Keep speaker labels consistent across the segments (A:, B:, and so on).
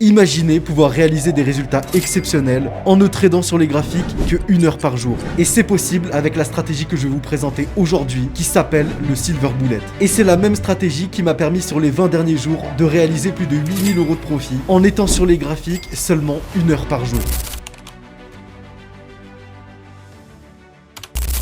A: Imaginez pouvoir réaliser des résultats exceptionnels en ne tradant sur les graphiques que 1 heure par jour. Et c'est possible avec la stratégie que je vais vous présenter aujourd'hui qui s'appelle le Silver Bullet. Et c'est la même stratégie qui m'a permis sur les 20 derniers jours de réaliser plus de 8000 € de profit en étant sur les graphiques seulement 1 heure par jour.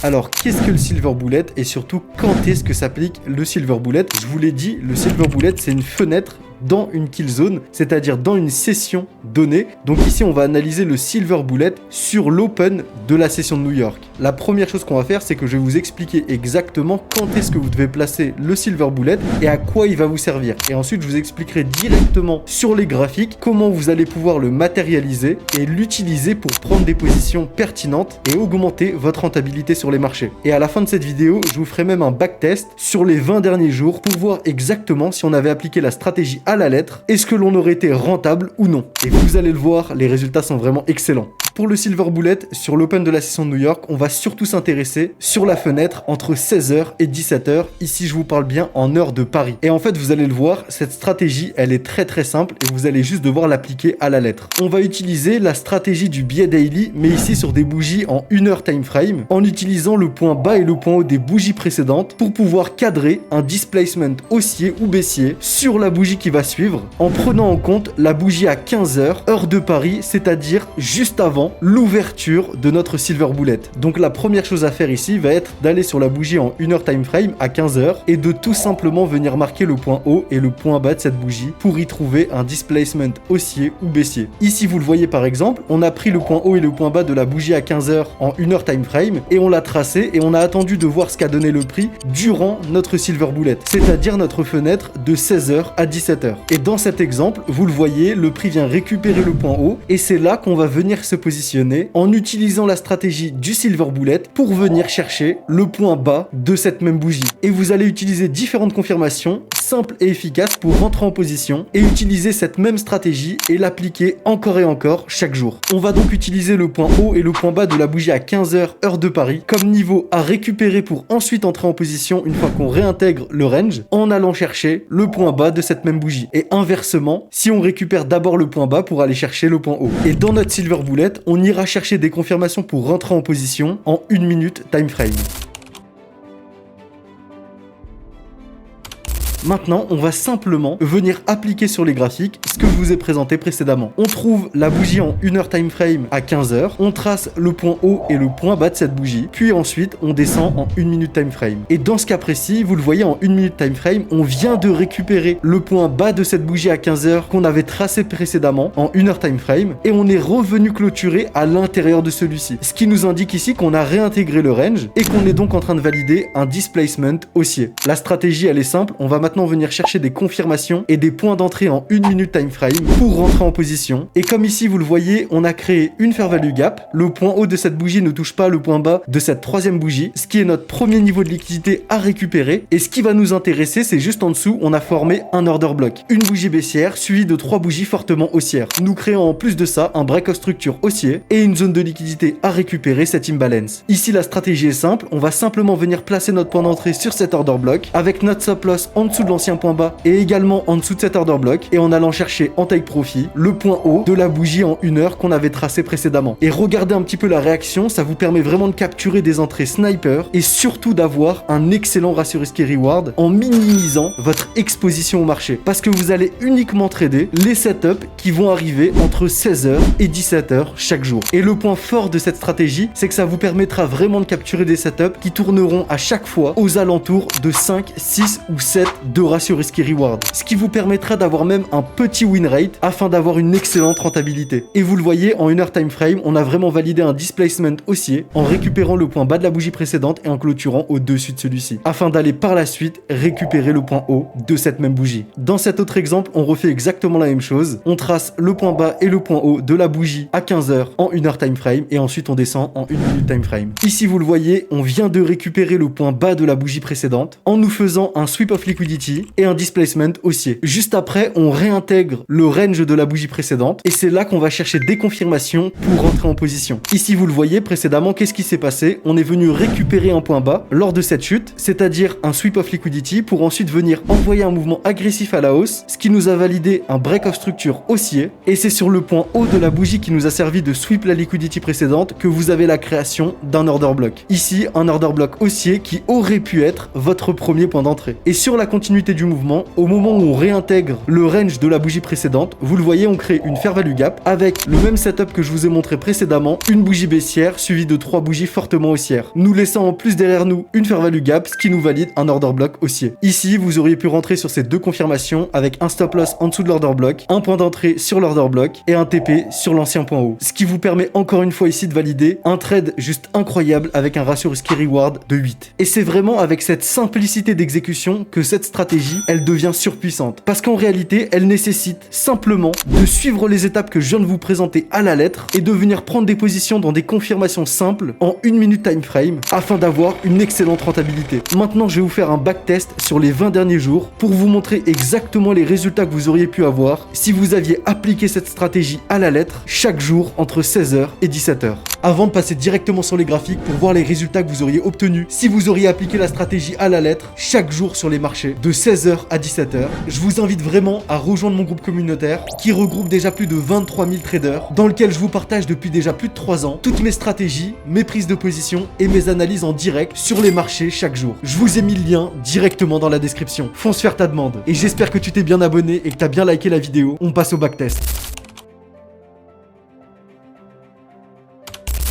A: Alors, qu'est-ce que le Silver Bullet et surtout quand est-ce que s'applique le Silver Bullet? Je vous l'ai dit, le Silver Bullet c'est une fenêtre dans une kill zone, c'est-à-dire dans une session donnée. Donc ici, on va analyser le Silver Bullet sur l'open de la session de New York. La première chose qu'on va faire, c'est que je vais vous expliquer exactement quand est-ce que vous devez placer le Silver Bullet et à quoi il va vous servir. Et ensuite, je vous expliquerai directement sur les graphiques comment vous allez pouvoir le matérialiser et l'utiliser pour prendre des positions pertinentes et augmenter votre rentabilité sur les marchés. Et à la fin de cette vidéo, je vous ferai même un backtest sur les 20 derniers jours pour voir exactement si on avait appliqué la stratégie à la lettre, est-ce que l'on aurait été rentable ou non. Et vous allez le voir, les résultats sont vraiment excellents. Pour le Silver Bullet, sur l'Open de la session de New York, on va surtout s'intéresser sur la fenêtre entre 16h et 17h. Ici, je vous parle bien en heure de Paris. Et en fait, vous allez le voir, cette stratégie, elle est très simple et vous allez juste devoir l'appliquer à la lettre. On va utiliser la stratégie du biais daily, mais ici sur des bougies en 1 heure time frame, en utilisant le point bas et le point haut des bougies précédentes pour pouvoir cadrer un displacement haussier ou baissier sur la bougie qui va suivre, en prenant en compte la bougie à 15h, heure de Paris, c'est-à-dire juste avant l'ouverture de notre Silver Bullet. Donc la première chose à faire ici va être d'aller sur la bougie en 1 heure time frame à 15h et de tout simplement venir marquer le point haut et le point bas de cette bougie pour y trouver un displacement haussier ou baissier. Ici vous le voyez par exemple, on a pris le point haut et le point bas de la bougie à 15h en 1 heure time frame et on l'a tracé et on a attendu de voir ce qu'a donné le prix durant notre Silver Bullet, c'est-à-dire notre fenêtre de 16h à 17h. Et dans cet exemple, vous le voyez, le prix vient récupérer le point haut et c'est là qu'on va venir se positionner en utilisant la stratégie du Silver Bullet pour venir chercher le point bas de cette même bougie. Et vous allez utiliser différentes confirmations simples et efficaces pour rentrer en position et utiliser cette même stratégie et l'appliquer encore et encore chaque jour. On va donc utiliser le point haut et le point bas de la bougie à 15h heure de Paris comme niveau à récupérer pour ensuite entrer en position une fois qu'on réintègre le range en allant chercher le point bas de cette même bougie. Et inversement, si on récupère d'abord le point bas pour aller chercher le point haut. Et dans notre Silver Bullet, on ira chercher des confirmations pour rentrer en position en 1 minute time frame. Maintenant, on va simplement venir appliquer sur les graphiques ce que je vous ai présenté précédemment. On trouve la bougie en 1 heure time frame à 15h, on trace le point haut et le point bas de cette bougie, puis ensuite on descend en 1 minute time frame. Et dans ce cas précis, vous le voyez en 1 minute time frame, on vient de récupérer le point bas de cette bougie à 15h qu'on avait tracé précédemment en 1 heure time frame et on est revenu clôturer à l'intérieur de celui-ci. Ce qui nous indique ici qu'on a réintégré le range et qu'on est donc en train de valider un displacement haussier. La stratégie, elle est simple, on va maintenant venir chercher des confirmations et des points d'entrée en 1 minute time frame pour rentrer en position. Et comme ici vous le voyez, on a créé une fair value gap. Le point haut de cette bougie ne touche pas le point bas de cette troisième bougie, ce qui est notre premier niveau de liquidité à récupérer. Et ce qui va nous intéresser, c'est juste en dessous, on a formé un order block, une bougie baissière suivie de 3 bougies fortement haussières. Nous créons en plus de ça un break of structure haussier et une zone de liquidité à récupérer, cette imbalance. Ici la stratégie est simple, on va simplement venir placer notre point d'entrée sur cet order block avec notre stop loss en dessous de l'ancien point bas et également en dessous de cet order block et en allant chercher en take profit le point haut de la bougie en 1 heure qu'on avait tracé précédemment. Et regardez un petit peu la réaction, ça vous permet vraiment de capturer des entrées sniper et surtout d'avoir un excellent ratio risque reward en minimisant votre exposition au marché parce que vous allez uniquement trader les setups qui vont arriver entre 16h et 17h chaque jour. Et le point fort de cette stratégie, c'est que ça vous permettra vraiment de capturer des setups qui tourneront à chaque fois aux alentours de 5, 6 ou 7 de ratio risque reward, ce qui vous permettra d'avoir même un petit win rate afin d'avoir une excellente rentabilité. Et vous le voyez, en 1 heure time frame, on a vraiment validé un displacement haussier en récupérant le point bas de la bougie précédente et en clôturant au-dessus de celui-ci, afin d'aller par la suite récupérer le point haut de cette même bougie. Dans cet autre exemple, on refait exactement la même chose. On trace le point bas et le point haut de la bougie à 15h en 1 heure time frame et ensuite on descend en 1 minute time frame. Ici, vous le voyez, on vient de récupérer le point bas de la bougie précédente en nous faisant un sweep of liquidity liquidity et un displacement haussier. Juste après, on réintègre le range de la bougie précédente et c'est là qu'on va chercher des confirmations pour rentrer en position. Ici, vous le voyez, précédemment, qu'est-ce qui s'est passé? On est venu récupérer un point bas lors de cette chute, c'est-à-dire un sweep of liquidity pour ensuite venir envoyer un mouvement agressif à la hausse, ce qui nous a validé un break of structure haussier et c'est sur le point haut de la bougie qui nous a servi de sweep la liquidity précédente que vous avez la création d'un order block. Ici, un order block haussier qui aurait pu être votre premier point d'entrée. Et sur la continuité du mouvement, au moment où on réintègre le range de la bougie précédente, vous le voyez, on crée une fair value gap avec le même setup que je vous ai montré précédemment, une bougie baissière suivie de 3 bougies fortement haussières, nous laissant en plus derrière nous une fair value gap, ce qui nous valide un order block haussier. Ici, vous auriez pu rentrer sur ces deux confirmations avec un stop loss en dessous de l'order block, un point d'entrée sur l'order block et un TP sur l'ancien point haut. Ce qui vous permet encore une fois ici de valider un trade juste incroyable avec un ratio risque reward de 8. Et c'est vraiment avec cette simplicité d'exécution que cette stratégie, elle devient surpuissante. Parce qu'en réalité, elle nécessite simplement de suivre les étapes que je viens de vous présenter à la lettre et de venir prendre des positions dans des confirmations simples en 1 minute time frame afin d'avoir une excellente rentabilité. Maintenant, je vais vous faire un backtest sur les 20 derniers jours pour vous montrer exactement les résultats que vous auriez pu avoir si vous aviez appliqué cette stratégie à la lettre chaque jour entre 16h et 17h. Avant de passer directement sur les graphiques pour voir les résultats que vous auriez obtenus si vous auriez appliqué la stratégie à la lettre chaque jour sur les marchés de 16h à 17h, je vous invite vraiment à rejoindre mon groupe communautaire qui regroupe déjà plus de 23 000 traders dans lequel je vous partage depuis déjà plus de 3 ans toutes mes stratégies, mes prises de position et mes analyses en direct sur les marchés chaque jour. Je vous ai mis le lien directement dans la description. Fonce faire ta demande et j'espère que tu t'es bien abonné et que tu as bien liké la vidéo. On passe au backtest.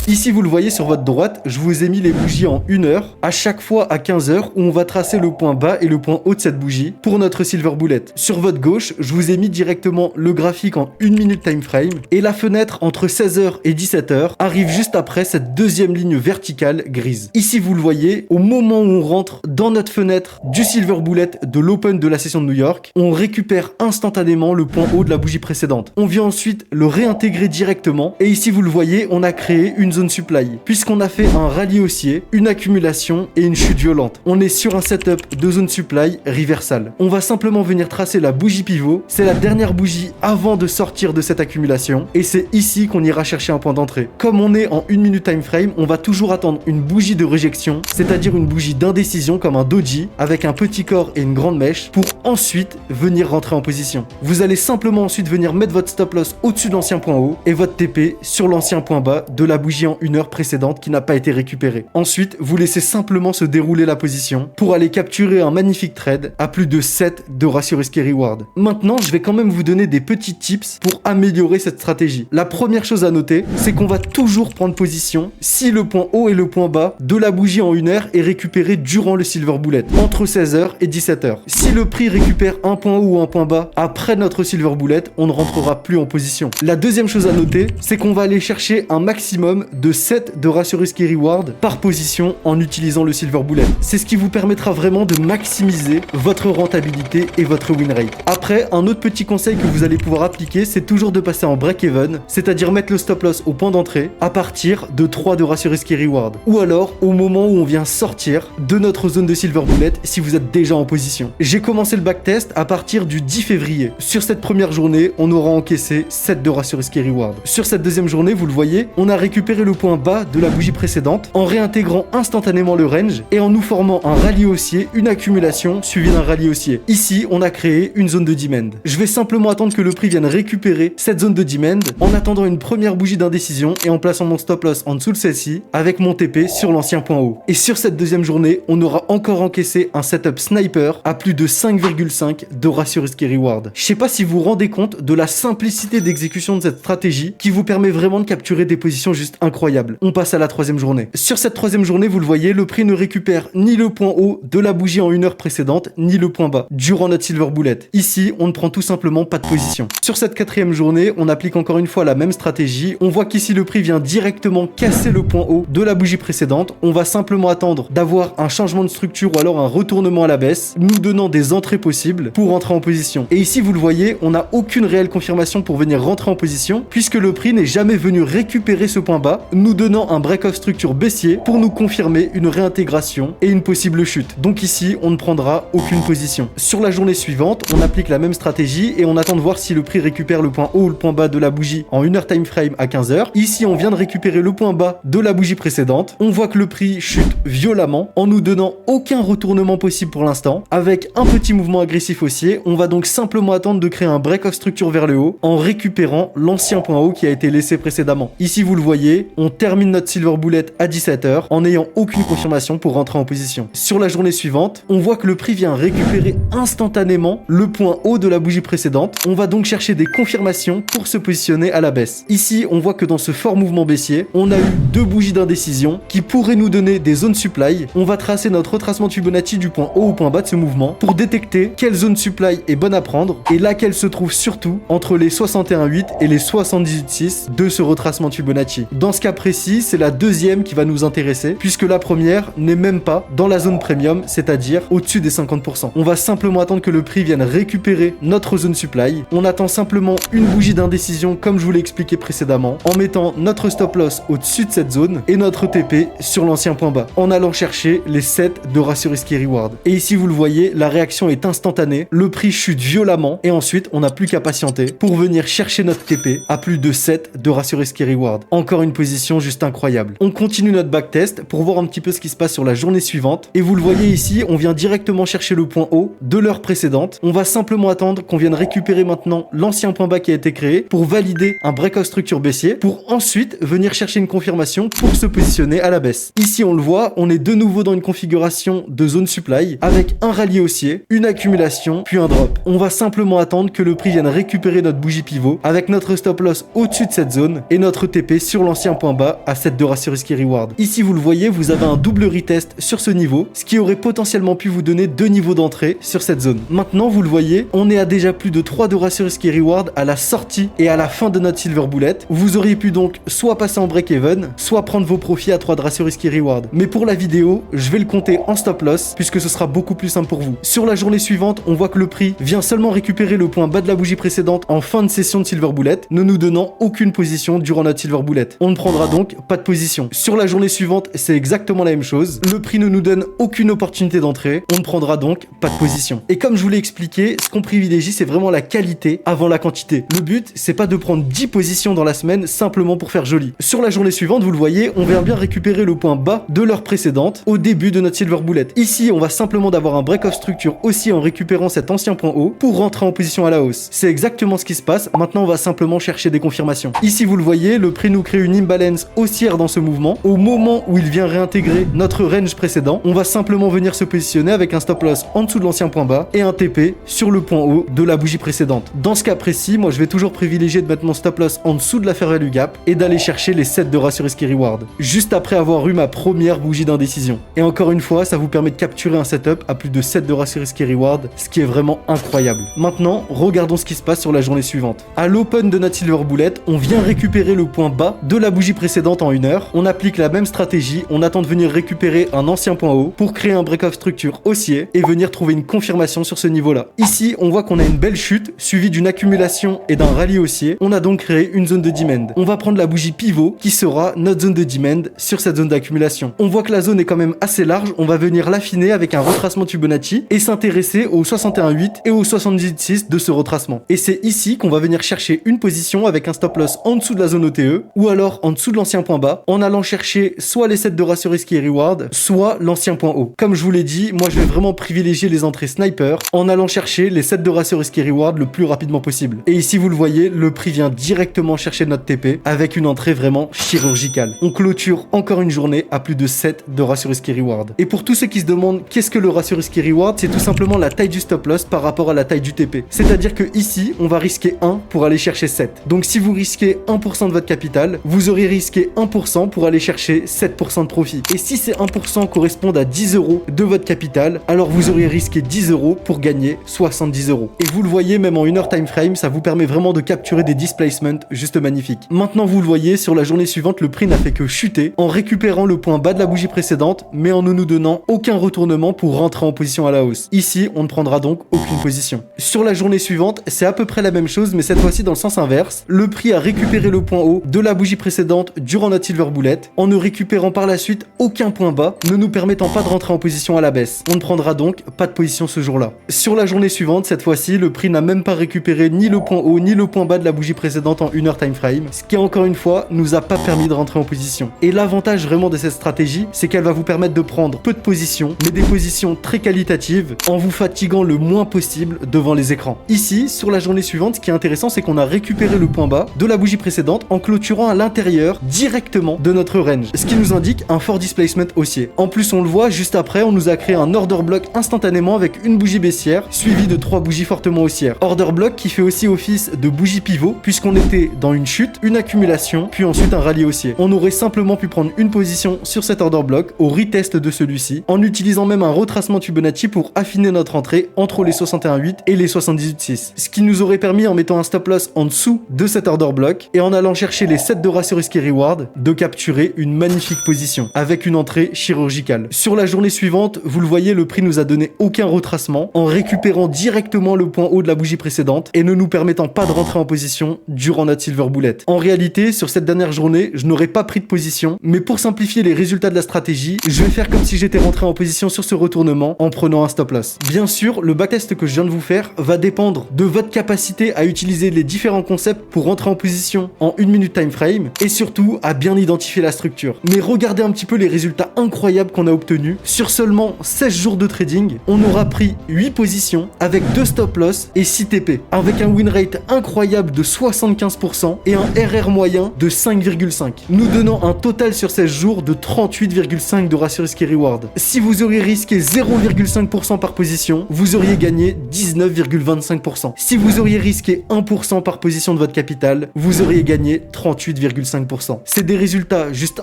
A: Ici, vous le voyez sur votre droite, je vous ai mis les bougies en 1 heure, à chaque fois à 15 heures, où on va tracer le point bas et le point haut de cette bougie pour notre silver bullet. Sur votre gauche, je vous ai mis directement le graphique en 1 minute time frame, et la fenêtre entre 16h et 17h arrive juste après cette deuxième ligne verticale grise. Ici, vous le voyez, au moment où on rentre dans notre fenêtre du silver bullet de l'open de la session de New York, on récupère instantanément le point haut de la bougie précédente. On vient ensuite le réintégrer directement, et ici, vous le voyez, on a créé une zone supply, puisqu'on a fait un rallye haussier, une accumulation et une chute violente. On est sur un setup de zone supply reversal. On va simplement venir tracer la bougie pivot, c'est la dernière bougie avant de sortir de cette accumulation, et c'est ici qu'on ira chercher un point d'entrée. Comme on est en 1 minute time frame, on va toujours attendre une bougie de réjection, c'est-à-dire une bougie d'indécision comme un doji, avec un petit corps et une grande mèche, pour ensuite venir rentrer en position. Vous allez simplement ensuite venir mettre votre stop loss au-dessus de l'ancien point haut, et votre TP sur l'ancien point bas de la bougie en 1 heure précédente qui n'a pas été récupérée. Ensuite, vous laissez simplement se dérouler la position pour aller capturer un magnifique trade à plus de 7 de ratio risque reward. Maintenant, je vais quand même vous donner des petits tips pour améliorer cette stratégie. La première chose à noter, c'est qu'on va toujours prendre position si le point haut et le point bas de la bougie en 1 heure est récupéré durant le silver bullet, entre 16h et 17h. Si le prix récupère un point haut ou un point bas après notre silver bullet, on ne rentrera plus en position. La deuxième chose à noter, c'est qu'on va aller chercher un maximum de 7 de ratio risque reward par position en utilisant le silver bullet. C'est ce qui vous permettra vraiment de maximiser votre rentabilité et votre win rate. Après, un autre petit conseil que vous allez pouvoir appliquer, c'est toujours de passer en break-even, c'est-à-dire mettre le stop loss au point d'entrée à partir de 3 de ratio risque reward. Ou alors au moment où on vient sortir de notre zone de silver bullet si vous êtes déjà en position. J'ai commencé le backtest à partir du 10 février. Sur cette première journée, on aura encaissé 7 de ratio risque reward. Sur cette deuxième journée, vous le voyez, on a récupéré le point bas de la bougie précédente en réintégrant instantanément le range et en nous formant un rallye haussier, une accumulation suivie d'un rallye haussier. Ici, on a créé une zone de demand. Je vais simplement attendre que le prix vienne récupérer cette zone de demand en attendant une première bougie d'indécision et en plaçant mon stop loss en dessous de celle-ci avec mon TP sur l'ancien point haut. Et sur cette deuxième journée, on aura encore encaissé un setup sniper à plus de 5,5 de ratio risque reward. Je sais pas si vous vous rendez compte de la simplicité d'exécution de cette stratégie qui vous permet vraiment de capturer des positions juste incroyables. On passe à la troisième journée. Sur cette troisième journée, vous le voyez, le prix ne récupère ni le point haut de la bougie en 1 heure précédente, ni le point bas durant notre silver bullet. Ici, on ne prend tout simplement pas de position. Sur cette quatrième journée, on applique encore une fois la même stratégie. On voit qu'ici, le prix vient directement casser le point haut de la bougie précédente. On va simplement attendre d'avoir un changement de structure ou alors un retournement à la baisse, nous donnant des entrées possibles pour rentrer en position. Et ici, vous le voyez, on n'a aucune réelle confirmation pour venir rentrer en position, puisque le prix n'est jamais venu récupérer ce point bas bas, nous donnant un break of structure baissier pour nous confirmer une réintégration et une possible chute. Donc ici, on ne prendra aucune position. Sur la journée suivante, on applique la même stratégie et on attend de voir si le prix récupère le point haut ou le point bas de la bougie en 1 heure time frame à 15h. Ici, on vient de récupérer le point bas de la bougie précédente. On voit que le prix chute violemment en nous donnant aucun retournement possible pour l'instant. Avec un petit mouvement agressif haussier, on va donc simplement attendre de créer un break of structure vers le haut en récupérant l'ancien point haut qui a été laissé précédemment. Ici, vous le voyez, on termine notre silver bullet à 17h en n'ayant aucune confirmation pour rentrer en position. Sur la journée suivante, on voit que le prix vient récupérer instantanément le point haut de la bougie précédente. On va donc chercher des confirmations pour se positionner à la baisse. Ici, on voit que dans ce fort mouvement baissier, on a eu 2 bougies d'indécision qui pourraient nous donner des zones supply. On va tracer notre retracement de Fibonacci du point haut au point bas de ce mouvement pour détecter quelle zone supply est bonne à prendre et laquelle se trouve surtout entre les 61,8 et les 78,6 de ce retracement de Fibonacci. Dans ce cas précis, c'est la deuxième qui va nous intéresser puisque la première n'est même pas dans la zone premium, c'est-à-dire au-dessus des 50%. On va simplement attendre que le prix vienne récupérer notre zone supply. On attend simplement une bougie d'indécision comme je vous l'ai expliqué précédemment en mettant notre stop loss au-dessus de cette zone et notre TP sur l'ancien point bas en allant chercher les 7 de ratio risky reward. Et ici vous le voyez, la réaction est instantanée, le prix chute violemment et ensuite on n'a plus qu'à patienter pour venir chercher notre TP à plus de 7 de ratio risky reward. Encore une position juste incroyable. On continue notre backtest pour voir un petit peu ce qui se passe sur la journée suivante et vous le voyez ici, on vient directement chercher le point haut de l'heure précédente. On va simplement attendre qu'on vienne récupérer maintenant l'ancien point bas qui a été créé pour valider un breakout structure baissier pour ensuite venir chercher une confirmation pour se positionner à la baisse. Ici on le voit, on est de nouveau dans une configuration de zone supply avec un rallye haussier, une accumulation puis un drop. On va simplement attendre que le prix vienne récupérer notre bougie pivot avec notre stop loss au-dessus de cette zone et notre TP sur l'ancien point bas à 7 de ratio risky reward. Ici vous le voyez, vous avez un double retest sur ce niveau, ce qui aurait potentiellement pu vous donner 2 niveaux d'entrée sur cette zone. Maintenant vous le voyez, on est à déjà plus de 3 de ratio risky reward à la sortie et à la fin de notre silver bullet. Vous auriez pu donc soit passer en break-even, soit prendre vos profits à 3 de ratio risky reward. Mais pour la vidéo, je vais le compter en stop loss puisque ce sera beaucoup plus simple pour vous. Sur la journée suivante, on voit que le prix vient seulement récupérer le point bas de la bougie précédente en fin de session de silver bullet, ne nous donnant aucune position durant notre silver bullet. On ne prendra donc pas de position. Sur la journée suivante, c'est exactement la même chose. Le prix ne nous donne aucune opportunité d'entrée, on ne prendra donc pas de position. Et comme je vous l'ai expliqué, ce qu'on privilégie, c'est vraiment la qualité avant la quantité. Le but, c'est pas de prendre 10 positions dans la semaine simplement pour faire joli. Sur la journée suivante, vous le voyez, on vient bien récupérer le point bas de l'heure précédente au début de notre silver bullet. Ici, on va simplement d'avoir un break of structure aussi en récupérant cet ancien point haut pour rentrer en position à la hausse. C'est exactement ce qui se passe. Maintenant, on va simplement chercher des confirmations. Ici, vous le voyez, le prix nous crée une imbalance haussière dans ce mouvement. Au moment où il vient réintégrer notre range précédent, on va simplement venir se positionner avec un stop loss en dessous de l'ancien point bas et un TP sur le point haut de la bougie précédente. Dans ce cas précis, moi, je vais toujours privilégier de mettre mon stop loss en dessous de la fair value gap et d'aller chercher les 7 de ratio risky reward juste après avoir eu ma première bougie d'indécision. Et encore une fois, ça vous permet de capturer un setup à plus de 7 de ratio risky reward, ce qui est vraiment incroyable. Maintenant, regardons ce qui se passe sur la journée suivante. À l'open de notre silver bullet, on vient récupérer le point bas de la bougie précédente en 1 heure. On applique la même stratégie, on attend de venir récupérer un ancien point haut pour créer un break of structure haussier et venir trouver une confirmation sur ce niveau-là. Ici, on voit qu'on a une belle chute suivie d'une accumulation et d'un rallye haussier. On a donc créé une zone de demand. On va prendre la bougie pivot qui sera notre zone de demand sur cette zone d'accumulation. On voit que la zone est quand même assez large, on va venir l'affiner avec un retracement de Fibonacci et s'intéresser au 61,8 et au 78,6 de ce retracement. Et c'est ici qu'on va venir chercher une position avec un stop loss en dessous de la zone OTE ou alors en dessous de l'ancien point bas en allant chercher soit les 7 de ratio risky reward, soit l'ancien point haut. Comme je vous l'ai dit, moi je vais vraiment privilégier les entrées sniper en allant chercher les 7 de ratio risky reward le plus rapidement possible. Et ici vous le voyez, le prix vient directement chercher notre TP avec une entrée vraiment chirurgicale. On clôture encore une journée à plus de 7 de ratio risky reward. Et pour tous ceux qui se demandent qu'est-ce que le ratio risky reward, c'est tout simplement la taille du stop loss par rapport à la taille du TP. C'est-à-dire que ici, on va risquer 1 pour aller chercher 7. Donc si vous risquez 1% de votre capital, vous aurez risqué 1% pour aller chercher 7% de profit. Et si ces 1% correspondent à 10 € de votre capital, alors vous auriez risqué 10 € pour gagner 70 €. Et vous le voyez, même en 1 heure time frame, ça vous permet vraiment de capturer des displacements juste magnifiques. Maintenant, vous le voyez, sur la journée suivante, le prix n'a fait que chuter en récupérant le point bas de la bougie précédente, mais en ne nous donnant aucun retournement pour rentrer en position à la hausse. Ici, on ne prendra donc aucune position. Sur la journée suivante, c'est à peu près la même chose, mais cette fois-ci dans le sens inverse. Le prix a récupéré le point haut de la bougie précédente précédente durant notre Silver Bullet, en ne récupérant par la suite aucun point bas, ne nous permettant pas de rentrer en position à la baisse. On ne prendra donc pas de position ce jour-là. Sur la journée suivante, cette fois-ci, le prix n'a même pas récupéré ni le point haut ni le point bas de la bougie précédente en 1 heure time frame, ce qui encore une fois nous a pas permis de rentrer en position. Et l'avantage vraiment de cette stratégie, c'est qu'elle va vous permettre de prendre peu de positions, mais des positions très qualitatives, en vous fatiguant le moins possible devant les écrans. Ici, sur la journée suivante, ce qui est intéressant, c'est qu'on a récupéré le point bas de la bougie précédente en clôturant à l'intérieur directement de notre range, ce qui nous indique un fort displacement haussier. En plus, on le voit, juste après, on nous a créé un order block instantanément avec une bougie baissière, suivie de 3 bougies fortement haussières. Order block qui fait aussi office de bougie pivot, puisqu'on était dans une chute, une accumulation, puis ensuite un rallye haussier. On aurait simplement pu prendre une position sur cet order block au retest de celui-ci, en utilisant même un retracement de Fibonacci pour affiner notre entrée entre les 61,8 et les 78,6. Ce qui nous aurait permis, en mettant un stop loss en dessous de cet order block et en allant chercher les 7 de ratio risque et reward, de capturer une magnifique position avec une entrée chirurgicale. Sur la journée suivante, vous le voyez, le prix nous a donné aucun retracement en récupérant directement le point haut de la bougie précédente et ne nous permettant pas de rentrer en position durant notre Silver Bullet. En réalité, sur cette dernière journée, je n'aurais pas pris de position, mais pour simplifier les résultats de la stratégie, je vais faire comme si j'étais rentré en position sur ce retournement en prenant un stop loss. Bien sûr, le backtest que je viens de vous faire va dépendre de votre capacité à utiliser les différents concepts pour rentrer en position en 1 minute time frame et surtout à bien identifier la structure. Mais regardez un petit peu les résultats incroyables qu'on a obtenus. Sur seulement 16 jours de trading, on aura pris 8 positions avec 2 stop loss et 6 TP, avec un win rate incroyable de 75% et un RR moyen de 5,5, nous donnant un total sur 16 jours de 38,5 de ratio risque et reward. Si vous auriez risqué 0,5% par position, vous auriez gagné 19,25%. Si vous auriez risqué 1% par position de votre capital, vous auriez gagné 38,5%. C'est des résultats juste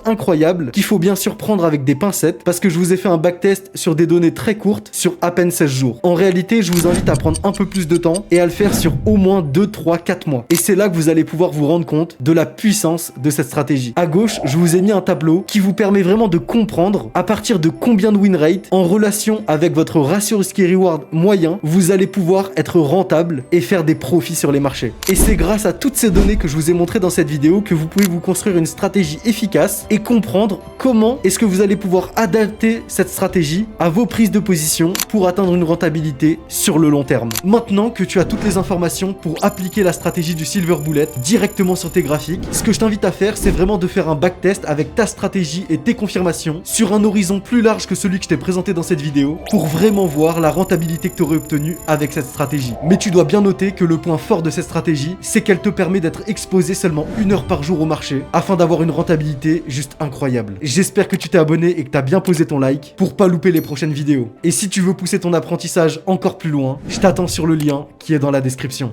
A: incroyables qu'il faut bien sûr prendre avec des pincettes parce que je vous ai fait un backtest sur des données très courtes sur à peine 16 jours. En réalité, je vous invite à prendre un peu plus de temps et à le faire sur au moins 2, 3, 4 mois. Et c'est là que vous allez pouvoir vous rendre compte de la puissance de cette stratégie. À gauche, je vous ai mis un tableau qui vous permet vraiment de comprendre à partir de combien de win rate en relation avec votre ratio risque et reward moyen, vous allez pouvoir être rentable et faire des profits sur les marchés. Et c'est grâce à toutes ces données que je vous ai montrées dans cette vidéo que vous pouvez vous construire une stratégie efficace et comprendre comment est-ce que vous allez pouvoir adapter cette stratégie à vos prises de position pour atteindre une rentabilité sur le long terme. Maintenant que tu as toutes les informations pour appliquer la stratégie du Silver Bullet directement sur tes graphiques, ce que je t'invite à faire, c'est vraiment de faire un backtest avec ta stratégie et tes confirmations sur un horizon plus large que celui que je t'ai présenté dans cette vidéo pour vraiment voir la rentabilité que tu aurais obtenue avec cette stratégie. Mais tu dois bien noter que le point fort de cette stratégie, c'est qu'elle te permet d'être exposé seulement 1 heure par jour au marché afin d'avoir une rentabilité juste incroyable. J'espère que tu t'es abonné et que tu as bien posé ton like pour pas louper les prochaines vidéos. Et si tu veux pousser ton apprentissage encore plus loin, je t'attends sur le lien qui est dans la description.